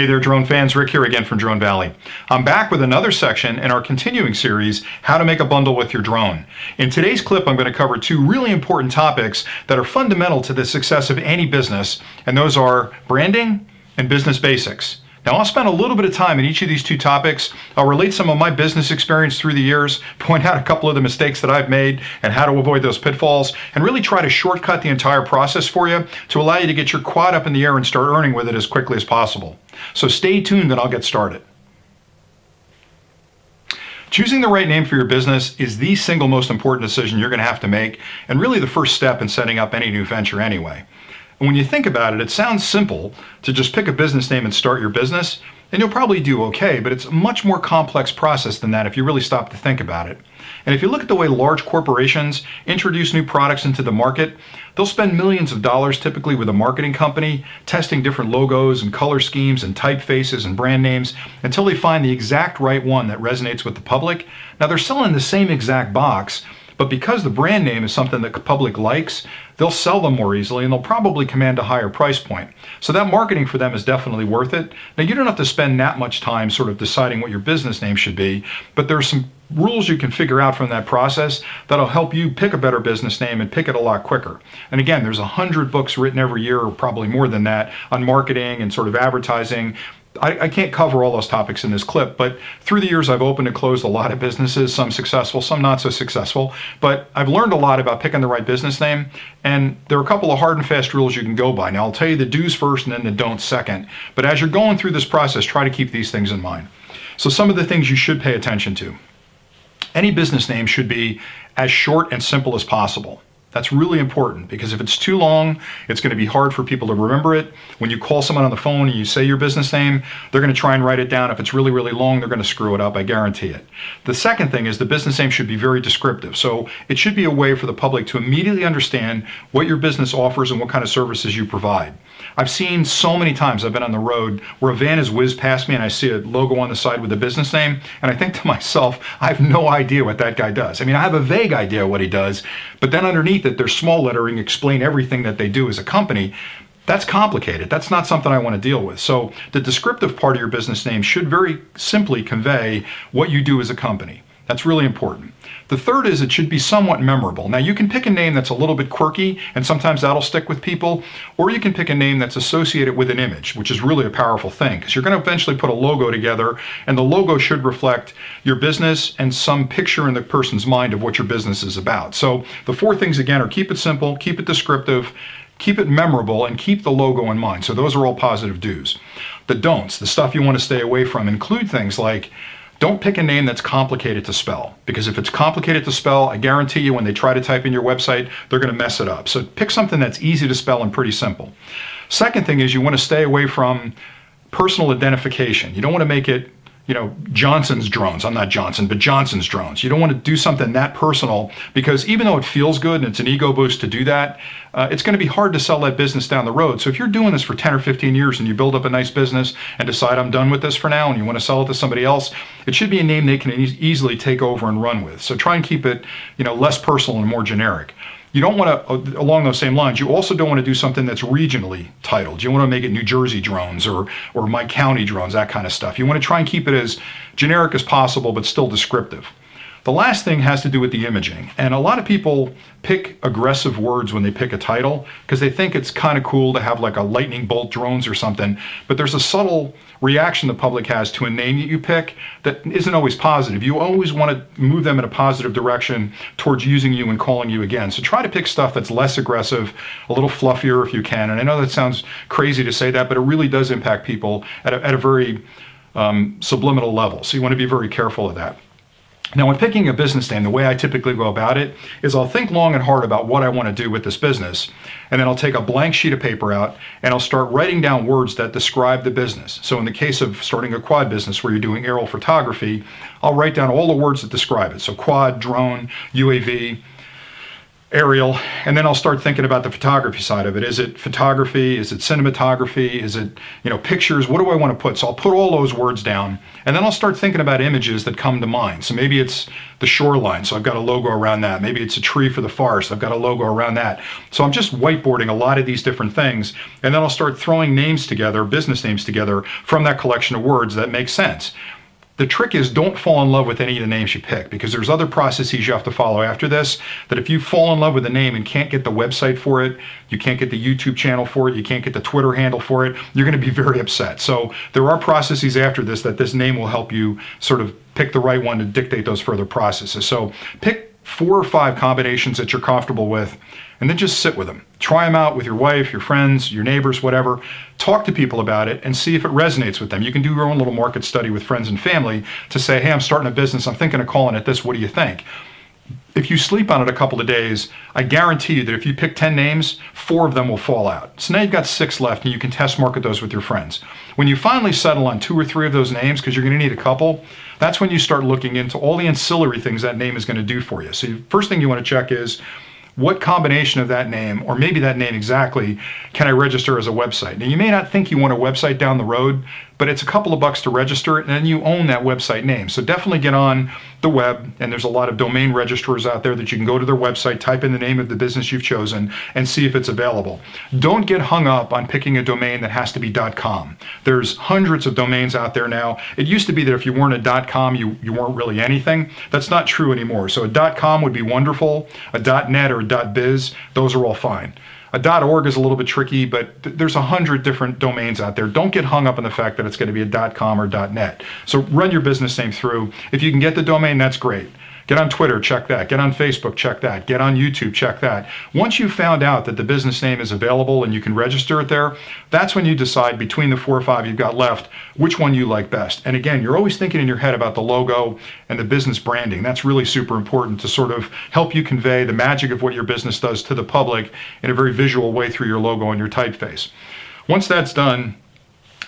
Hey there, drone fans. Rick here again from Drone Valley. I'm back with another section in our continuing series, How to Make a Bundle with Your Drone. In today's clip, I'm going to cover two really important topics that are fundamental to the success of any business, and those are branding and business basics. Now, I'll spend a little bit of time in each of these two topics. I'll relate some of my business experience through the years, point out a couple of the mistakes that I've made and how to avoid those pitfalls, and really try to shortcut the entire process for you to allow you to get your quad up in the air and start earning with it as quickly as possible. So stay tuned and I'll get started. Choosing the right name for your business is the single most important decision you're going to have to make, and really the first step in setting up any new venture anyway. And when you think about it, it sounds simple to just pick a business name and start your business, and you'll probably do okay, but it's a much more complex process than that if you really stop to think about it. And if you look at the way large corporations introduce new products into the market, they'll spend millions of dollars typically with a marketing company, testing different logos and color schemes and typefaces and brand names until they find the exact right one that resonates with the public. Now, they're selling the same exact box, but because the brand name is something that the public likes, they'll sell them more easily and they'll probably command a higher price point. So that marketing for them is definitely worth it. Now, you don't have to spend that much time sort of deciding what your business name should be, but there's some rules you can figure out from that process that'll help you pick a better business name and pick it a lot quicker. And again, there's 100 books written every year, or probably more than that, on marketing and sort of advertising. I can't cover all those topics in this clip, but through the years I've opened and closed a lot of businesses, some successful, some not so successful, but I've learned a lot about picking the right business name, and there are a couple of hard and fast rules you can go by. Now, I'll tell you the do's first and then the don'ts second, but as you're going through this process, try to keep these things in mind. So some of the things you should pay attention to. Any business name should be as short and simple as possible. That's really important because if it's too long, it's going to be hard for people to remember it. When you call someone on the phone and you say your business name, they're going to try and write it down. If it's really, really long, they're going to screw it up, I guarantee it. The second thing is the business name should be very descriptive. So it should be a way for the public to immediately understand what your business offers and what kind of services you provide. I've seen so many times I've been on the road where a van has whizzed past me and I see a logo on the side with a business name, and I think to myself, I have no idea what that guy does. I mean, I have a vague idea what he does, but then underneath it, there's small lettering explain everything that they do as a company. That's complicated. That's not something I want to deal with. So the descriptive part of your business name should very simply convey what you do as a company. That's really important. The third is it should be somewhat memorable. Now, you can pick a name that's a little bit quirky, and sometimes that'll stick with people, or you can pick a name that's associated with an image, which is really a powerful thing, because you're going to eventually put a logo together, and the logo should reflect your business and some picture in the person's mind of what your business is about. So the four things, again, are keep it simple, keep it descriptive, keep it memorable, and keep the logo in mind. So those are all positive do's. The don'ts, the stuff you want to stay away from, include things like don't pick a name that's complicated to spell, because if it's complicated to spell, I guarantee you when they try to type in your website, they're going to mess it up. So pick something that's easy to spell and pretty simple. Second thing is you want to stay away from personal identification. You don't want to make it, Johnson's Drones. I'm not Johnson, but Johnson's Drones. You don't want to do something that personal, because even though it feels good and it's an ego boost to do that, it's going to be hard to sell that business down the road. So if you're doing this for 10 or 15 years and you build up a nice business and decide I'm done with this for now and you want to sell it to somebody else, it should be a name they can easily take over and run with. So try and keep it, less personal and more generic. You don't want to, along those same lines, you also don't want to do something that's regionally titled. You want to make it New Jersey Drones or My County Drones, that kind of stuff. You want to try and keep it as generic as possible, but still descriptive. The last thing has to do with the imaging. And a lot of people pick aggressive words when they pick a title because they think it's kind of cool to have like a lightning bolt drones or something. But there's a subtle reaction the public has to a name that you pick that isn't always positive. You always want to move them in a positive direction towards using you and calling you again. So try to pick stuff that's less aggressive, a little fluffier if you can. And I know that sounds crazy to say that, but it really does impact people at a very subliminal level. So you want to be very careful of that. Now, when picking a business name, the way I typically go about it is I'll think long and hard about what I want to do with this business, and then I'll take a blank sheet of paper out and I'll start writing down words that describe the business. So in the case of starting a quad business where you're doing aerial photography, I'll write down all the words that describe it. So quad, drone, UAV. Arial, and then I'll start thinking about the photography side of it. Is it photography? Is it cinematography? Is it, pictures? What do I want to put? So I'll put all those words down, and then I'll start thinking about images that come to mind. So maybe it's the shoreline, so I've got a logo around that. Maybe it's a tree for the forest, I've got a logo around that. So I'm just whiteboarding a lot of these different things, and then I'll start throwing names together, business names together from that collection of words that make sense. The trick is, don't fall in love with any of the names you pick, because there's other processes you have to follow after this, that if you fall in love with a name and can't get the website for it, you can't get the YouTube channel for it, you can't get the Twitter handle for it, you're going to be very upset. So there are processes after this that this name will help you sort of pick the right one to dictate those further processes. So pick 4 or 5 combinations that you're comfortable with, and then just sit with them. Try them out with your wife, your friends, your neighbors, whatever. Talk to people about it and see if it resonates with them. You can do your own little market study with friends and family to say, hey, I'm starting a business, I'm thinking of calling it this, what do you think? If you sleep on it a couple of days, I guarantee you that if you pick 10 names, 4 of them will fall out. So now you've got 6 left, and you can test market those with your friends. When you finally settle on 2 or 3 of those names, because you're going to need a couple, that's when you start looking into all the ancillary things that name is going to do for you. So the first thing you want to check is, what combination of that name, or maybe that name exactly, can I register as a website? Now, you may not think you want a website down the road, but it's a couple of bucks to register it, and then you own that website name. So definitely get on the web, and there's a lot of domain registrars out there that you can go to their website, type in the name of the business you've chosen, and see if it's available. Don't get hung up on picking a domain that has to be .com. There's hundreds of domains out there now. It used to be that if you weren't a .com, you weren't really anything. That's not true anymore. So a .com would be wonderful. A .net or a .biz, those are all fine. A .org is a little bit tricky, but there's 100 different domains out there. Don't get hung up on the fact that it's going to be a .com or .net. So run your business name through. If you can get the domain, that's great. Get on Twitter, check that. Get on Facebook, check that. Get on YouTube, check that. Once you've found out that the business name is available and you can register it there, that's when you decide between the 4 or 5 you've got left, which one you like best. And again, you're always thinking in your head about the logo and the business branding. That's really super important to sort of help you convey the magic of what your business does to the public in a very visual way through your logo and your typeface. Once that's done,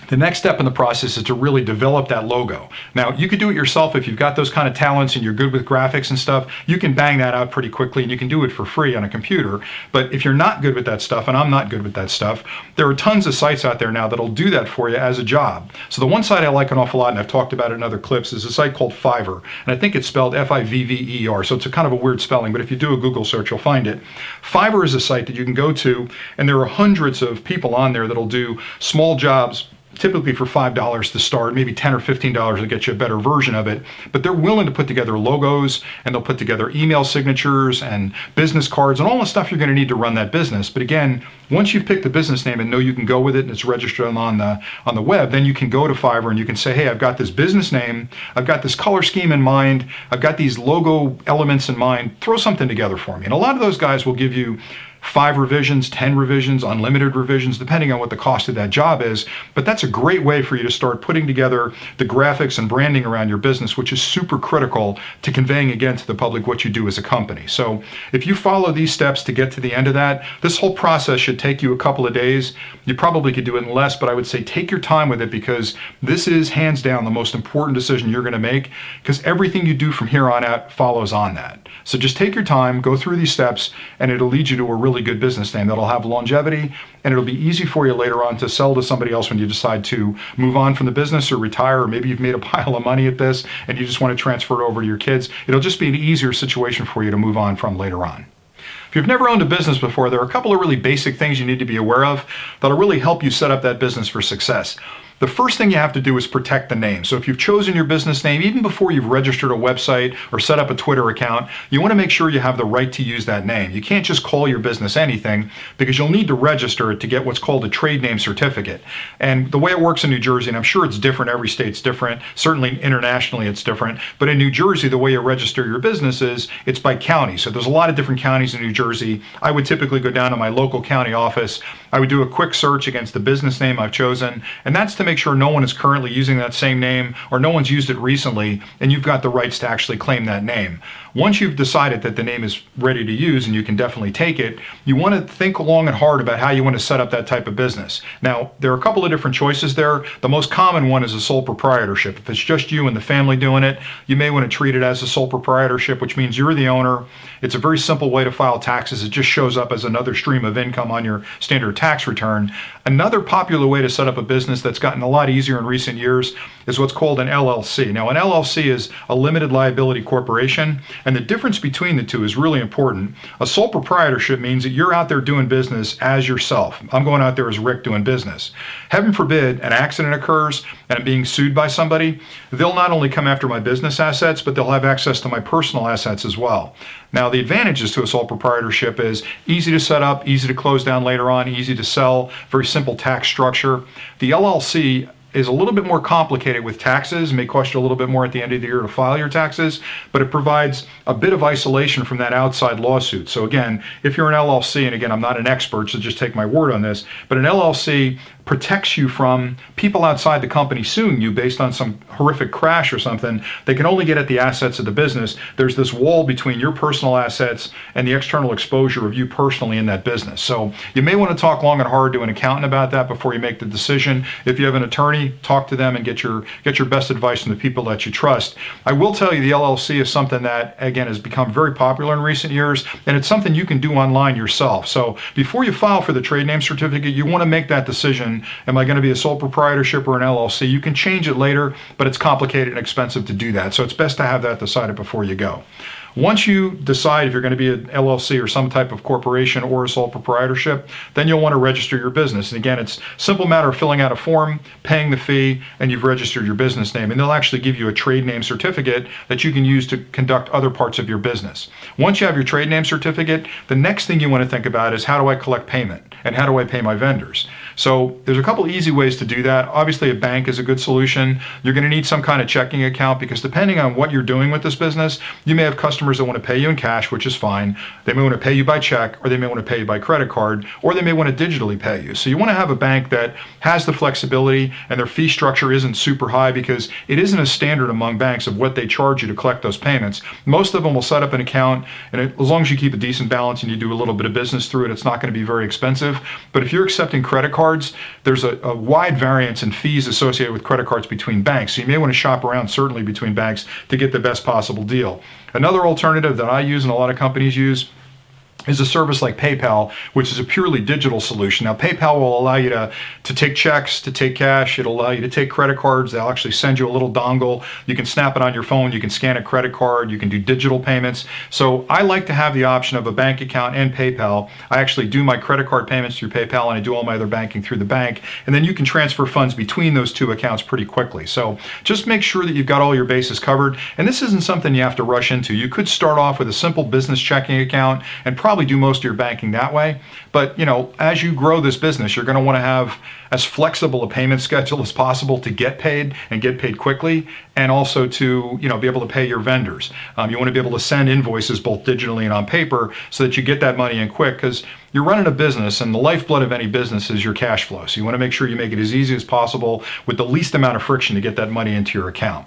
the next step in the process is to really develop that logo. Now, you could do it yourself if you've got those kind of talents and you're good with graphics and stuff. You can bang that out pretty quickly, and you can do it for free on a computer. But if you're not good with that stuff, and I'm not good with that stuff, there are tons of sites out there now that'll do that for you as a job. So the one site I like an awful lot, and I've talked about it in other clips, is a site called Fiverr. And I think it's spelled F-I-V-V-E-R, so it's a kind of a weird spelling, but if you do a Google search, you'll find it. Fiverr is a site that you can go to, and there are hundreds of people on there that'll do small jobs, typically for $5 to start, maybe $10 or $15 to get you a better version of it. But they're willing to put together logos, and they'll put together email signatures and business cards and all the stuff you're going to need to run that business. But again, once you've picked the business name and know you can go with it and it's registered on the web, then you can go to Fiverr and you can say, hey, I've got this business name, I've got this color scheme in mind, I've got these logo elements in mind, throw something together for me. And a lot of those guys will give you 5 revisions, 10 revisions, unlimited revisions, depending on what the cost of that job is. But that's a great way for you to start putting together the graphics and branding around your business, which is super critical to conveying again to the public what you do as a company. So if you follow these steps to get to the end of that, this whole process should take you a couple of days. You probably could do it in less, but I would say take your time with it, because this is hands down the most important decision you're going to make, because everything you do from here on out follows on that. So just take your time, go through these steps, and it'll lead you to a really good business name that'll have longevity, and it'll be easy for you later on to sell to somebody else when you decide to move on from the business or retire, or maybe you've made a pile of money at this and you just want to transfer it over to your kids. It'll just be an easier situation for you to move on from later on. If you've never owned a business before, there are a couple of really basic things you need to be aware of that'll really help you set up that business for success. The first thing you have to do is protect the name. So if you've chosen your business name, even before you've registered a website or set up a Twitter account, you want to make sure you have the right to use that name. You can't just call your business anything, because you'll need to register it to get what's called a trade name certificate. And the way it works in New Jersey, and I'm sure it's different, every state's different, certainly internationally it's different, but in New Jersey, the way you register your business is it's by county. So there's a lot of different counties in New Jersey. I would typically go down to my local county office. I would do a quick search against the business name I've chosen, and that's to make make sure no one is currently using that same name or no one's used it recently, and you've got the rights to actually claim that name. Once you've decided that the name is ready to use and you can definitely take it, you want to think long and hard about how you want to set up that type of business. Now, there are a couple of different choices there. The most common one is a sole proprietorship. If it's just you and the family doing it, you may want to treat it as a sole proprietorship, which means you're the owner. It's a very simple way to file taxes. It just shows up as another stream of income on your standard tax return. Another popular way to set up a business that's gotten a lot easier in recent years is what's called an LLC. Now, an LLC is a limited liability corporation, and the difference between the two is really important. A sole proprietorship means that you're out there doing business as yourself. I'm going out there as Rick doing business. Heaven forbid an accident occurs and I'm being sued by somebody, they'll not only come after my business assets, but they'll have access to my personal assets as well. Now, the advantages to a sole proprietorship is easy to set up, easy to close down later on, easy to sell, very simple tax structure. The LLC is a little bit more complicated with taxes, may cost you a little bit more at the end of the year to file your taxes, but it provides a bit of isolation from that outside lawsuit. So again, if you're an LLC, and again, I'm not an expert, so just take my word on this, but an LLC protects you from people outside the company suing you based on some horrific crash or something. They can only get at the assets of the business. There's this wall between your personal assets and the external exposure of you personally in that business. So you may want to talk long and hard to an accountant about that before you make the decision. If you have an attorney, talk to them and get your best advice from the people that you trust. I will tell you the LLC is something that, again, has become very popular in recent years, and it's something you can do online yourself. So before you file for the trade name certificate, you want to make that decision. Am I going to be a sole proprietorship or an LLC? You can change it later, but it's complicated and expensive to do that. So it's best to have that decided before you go. Once you decide if you're going to be an LLC or some type of corporation or a sole proprietorship, then you'll want to register your business. And again, it's a simple matter of filling out a form, paying the fee, and you've registered your business name. And they'll actually give you a trade name certificate that you can use to conduct other parts of your business. Once you have your trade name certificate, the next thing you want to think about is how do I collect payment and how do I pay my vendors? So there's a couple easy ways to do that. Obviously, a bank is a good solution. You're going to need some kind of checking account because depending on what you're doing with this business, you may have customers that want to pay you in cash, which is fine. They may want to pay you by check, or they may want to pay you by credit card, or they may want to digitally pay you. So you want to have a bank that has the flexibility and their fee structure isn't super high because it isn't a standard among banks of what they charge you to collect those payments. Most of them will set up an account, and as long as you keep a decent balance and you do a little bit of business through it, it's not going to be very expensive. But if you're accepting credit cards, there's a wide variance in fees associated with credit cards between banks. So you may want to shop around certainly between banks to get the best possible deal. Another alternative that I use and a lot of companies use is a service like PayPal, which is a purely digital solution. Now, PayPal will allow you to take checks, to take cash. It'll allow you to take credit cards. They'll actually send you a little dongle. You can snap it on your phone. You can scan a credit card. You can do digital payments. So I like to have the option of a bank account and PayPal. I actually do my credit card payments through PayPal, and I do all my other banking through the bank. And then you can transfer funds between those two accounts pretty quickly. So just make sure that you've got all your bases covered. And this isn't something you have to rush into. You could start off with a simple business checking account and probably do most of your banking that way. But as you grow this business, you're going to want to have as flexible a payment schedule as possible to get paid and get paid quickly, and also to be able to pay your vendors. You want to be able to send invoices both digitally and on paper so that you get that money in quick, because you're running a business and the lifeblood of any business is your cash flow. So you want to make sure you make it as easy as possible with the least amount of friction to get that money into your account.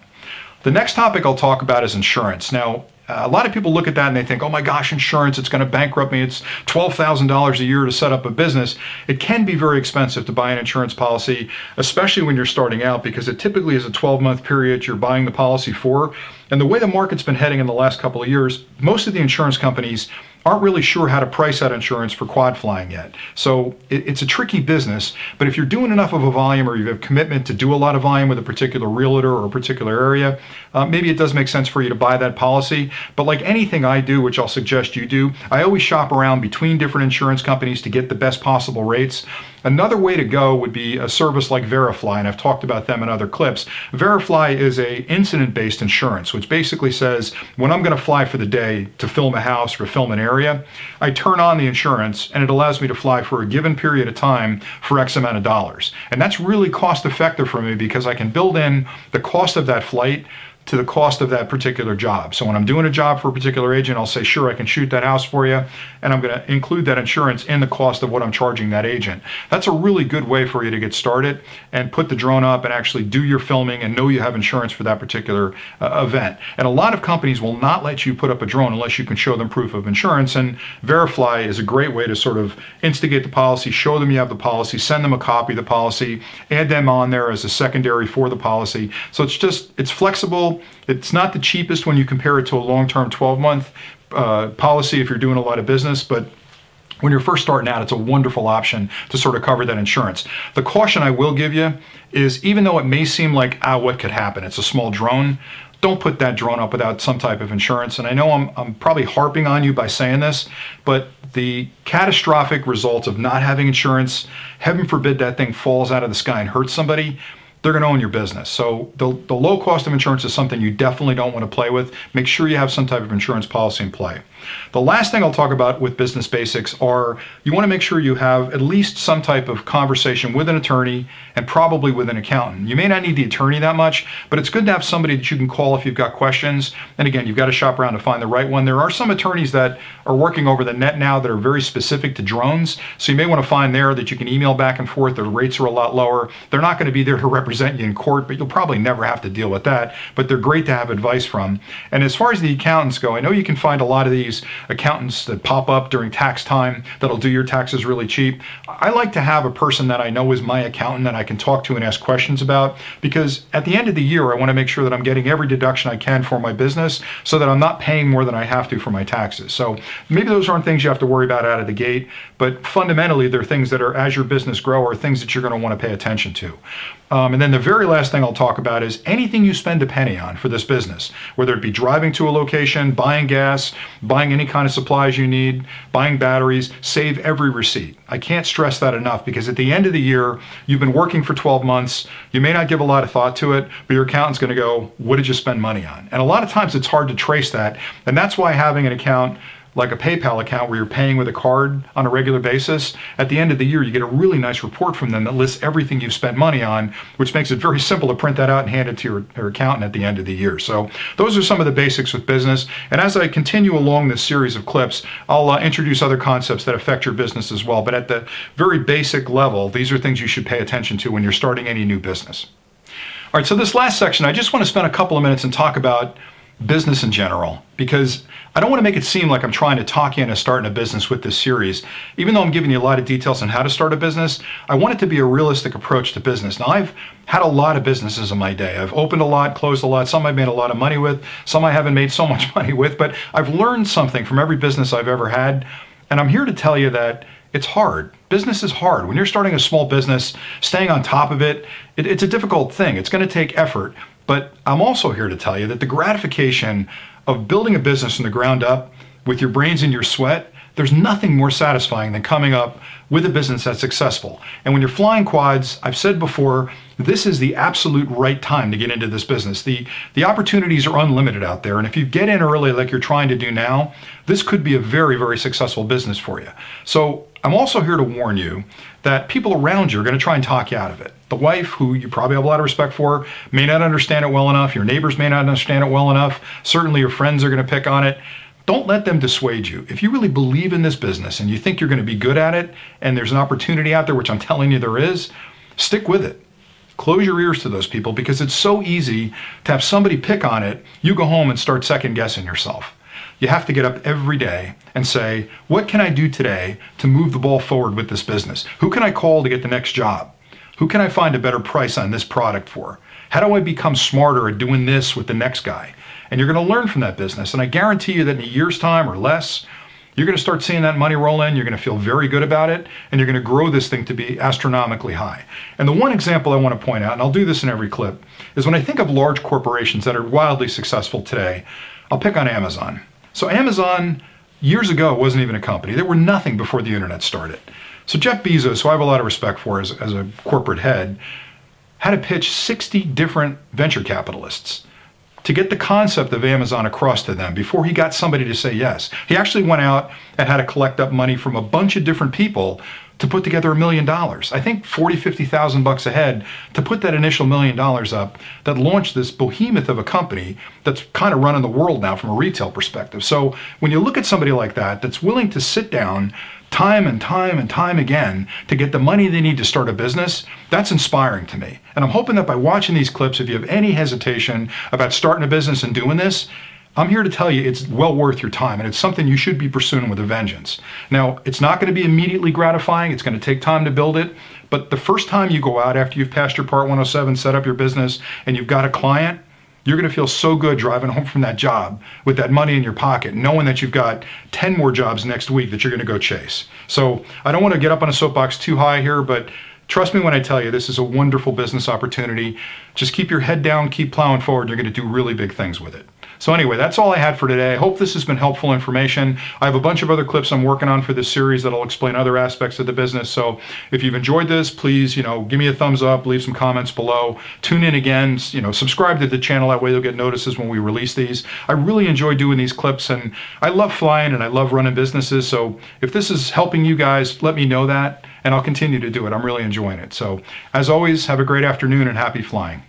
The next topic I'll talk about is insurance. Now, a lot of people look at that and they think, oh my gosh, insurance, it's going to bankrupt me. It's $12,000 a year to set up a business. It can be very expensive to buy an insurance policy, especially when you're starting out, because it typically is a 12-month period you're buying the policy for. And the way the market's been heading in the last couple of years, most of the insurance companies aren't really sure how to price out insurance for quad flying yet. So it's a tricky business, but if you're doing enough of a volume or you have commitment to do a lot of volume with a particular realtor or a particular area, maybe it does make sense for you to buy that policy. But like anything I do, which I'll suggest you do, I always shop around between different insurance companies to get the best possible rates. Another way to go would be a service like Verifly, and I've talked about them in other clips. Verifly is a incident-based insurance, which basically says when I'm going to fly for the day to film a house or film an area, I turn on the insurance and it allows me to fly for a given period of time for X amount of dollars. And that's really cost effective for me because I can build in the cost of that flight to the cost of that particular job. So when I'm doing a job for a particular agent, I'll say, sure, I can shoot that house for you, and I'm going to include that insurance in the cost of what I'm charging that agent. That's a really good way for you to get started and put the drone up and actually do your filming and know you have insurance for that particular event. And a lot of companies will not let you put up a drone unless you can show them proof of insurance, and Verify is a great way to sort of instigate the policy, show them you have the policy, send them a copy of the policy, add them on there as a secondary for the policy. So it's flexible. It's not the cheapest when you compare it to a long-term 12-month policy if you're doing a lot of business, but when you're first starting out, it's a wonderful option to sort of cover that insurance. The caution I will give you is, even though it may seem like, what could happen? It's a small drone. Don't put that drone up without some type of insurance. And I know I'm probably harping on you by saying this, but the catastrophic results of not having insurance, heaven forbid that thing falls out of the sky and hurts somebody, they're going to own your business. So the low cost of insurance is something you definitely don't want to play with. Make sure you have some type of insurance policy in play. The last thing I'll talk about with business basics are, you want to make sure you have at least some type of conversation with an attorney and probably with an accountant. You may not need the attorney that much, but it's good to have somebody that you can call if you've got questions. And again, you've got to shop around to find the right one. There are some attorneys that are working over the net now that are very specific to drones. So you may want to find there that you can email back and forth. The rates are a lot lower. They're not going to be there to represent you in court, but you'll probably never have to deal with that. But they're great to have advice from. And as far as the accountants go, I know you can find a lot of these accountants that pop up during tax time that'll do your taxes really cheap. I like to have a person that I know is my accountant that I can talk to and ask questions about, because at the end of the year, I want to make sure that I'm getting every deduction I can for my business so that I'm not paying more than I have to for my taxes. So maybe those aren't things you have to worry about out of the gate, but fundamentally, they're things that are, as your business grow, are things that you're going to want to pay attention to. And then the very last thing I'll talk about is anything you spend a penny on for this business, whether it be driving to a location, buying gas, buying any kind of supplies you need, buying batteries, save every receipt. I can't stress that enough, because at the end of the year, you've been working for 12 months, you may not give a lot of thought to it, but your accountant's going to go, what did you spend money on? And a lot of times it's hard to trace that, and that's why having an account like a PayPal account where you're paying with a card on a regular basis, at the end of the year, you get a really nice report from them that lists everything you've spent money on, which makes it very simple to print that out and hand it to your accountant at the end of the year. So those are some of the basics with business. And as I continue along this series of clips, I'll introduce other concepts that affect your business as well. But at the very basic level, these are things you should pay attention to when you're starting any new business. All right, so this last section, I just want to spend a couple of minutes and talk about business in general, because I don't want to make it seem like I'm trying to talk you into starting a business with this series. Even though I'm giving you a lot of details on how to start a business, I want it to be a realistic approach to business. Now, I've had a lot of businesses in my day. I've opened a lot, closed a lot. Some I've made a lot of money with, some I haven't made so much money with, but I've learned something from every business I've ever had. And I'm here to tell you that it's hard. Business is hard. When you're starting a small business, staying on top of it, it's a difficult thing. It's going to take effort. But I'm also here to tell you that the gratification of building a business from the ground up with your brains and your sweat, there's nothing more satisfying than coming up with a business that's successful. And when you're flying quads, I've said before, this is the absolute right time to get into this business. The opportunities are unlimited out there. And if you get in early like you're trying to do now, this could be a very, very successful business for you. So I'm also here to warn you that people around you are going to try and talk you out of it. The wife, who you probably have a lot of respect for, may not understand it well enough. Your neighbors may not understand it well enough. Certainly your friends are going to pick on it. Don't let them dissuade you. If you really believe in this business and you think you're going to be good at it, and there's an opportunity out there, which I'm telling you there is, stick with it. Close your ears to those people, because it's so easy to have somebody pick on it. You go home and start second guessing yourself. You have to get up every day and say, what can I do today to move the ball forward with this business? Who can I call to get the next job? Who can I find a better price on this product for? How do I become smarter at doing this with the next guy? And you're going to learn from that business. And I guarantee you that in a year's time or less, you're going to start seeing that money roll in. You're going to feel very good about it. And you're going to grow this thing to be astronomically high. And the one example I want to point out, and I'll do this in every clip, is when I think of large corporations that are wildly successful today, I'll pick on Amazon. So Amazon, years ago, wasn't even a company. They were nothing before the internet started. So Jeff Bezos, who I have a lot of respect for as a corporate head, had to pitch 60 different venture capitalists. to get the concept of Amazon across to them before he got somebody to say yes. He actually went out and had to collect up money from a bunch of different people to put together $1 million. I think 40, 50,000 bucks a head to put that initial $1 million up that launched this behemoth of a company that's kind of running the world now from a retail perspective. So when you look at somebody like that, that's willing to sit down time and time and time again to get the money they need to start a business, that's inspiring to me. And I'm hoping that by watching these clips, if you have any hesitation about starting a business and doing this, I'm here to tell you it's well worth your time, and it's something you should be pursuing with a vengeance. Now, it's not going to be immediately gratifying. It's going to take time to build it. But the first time you go out after you've passed your Part 107, set up your business, and you've got a client, you're going to feel so good driving home from that job with that money in your pocket, knowing that you've got 10 more jobs next week that you're going to go chase. So I don't want to get up on a soapbox too high here, but trust me when I tell you this is a wonderful business opportunity. Just keep your head down, keep plowing forward, and you're going to do really big things with it. So anyway, that's all I had for today. I hope this has been helpful information. I have a bunch of other clips I'm working on for this series that'll explain other aspects of the business. So if you've enjoyed this, please, give me a thumbs up, leave some comments below. Tune in again, subscribe to the channel. That way you'll get notices when we release these. I really enjoy doing these clips, and I love flying and I love running businesses. So if this is helping you guys, let me know that, and I'll continue to do it. I'm really enjoying it. So as always, have a great afternoon and happy flying.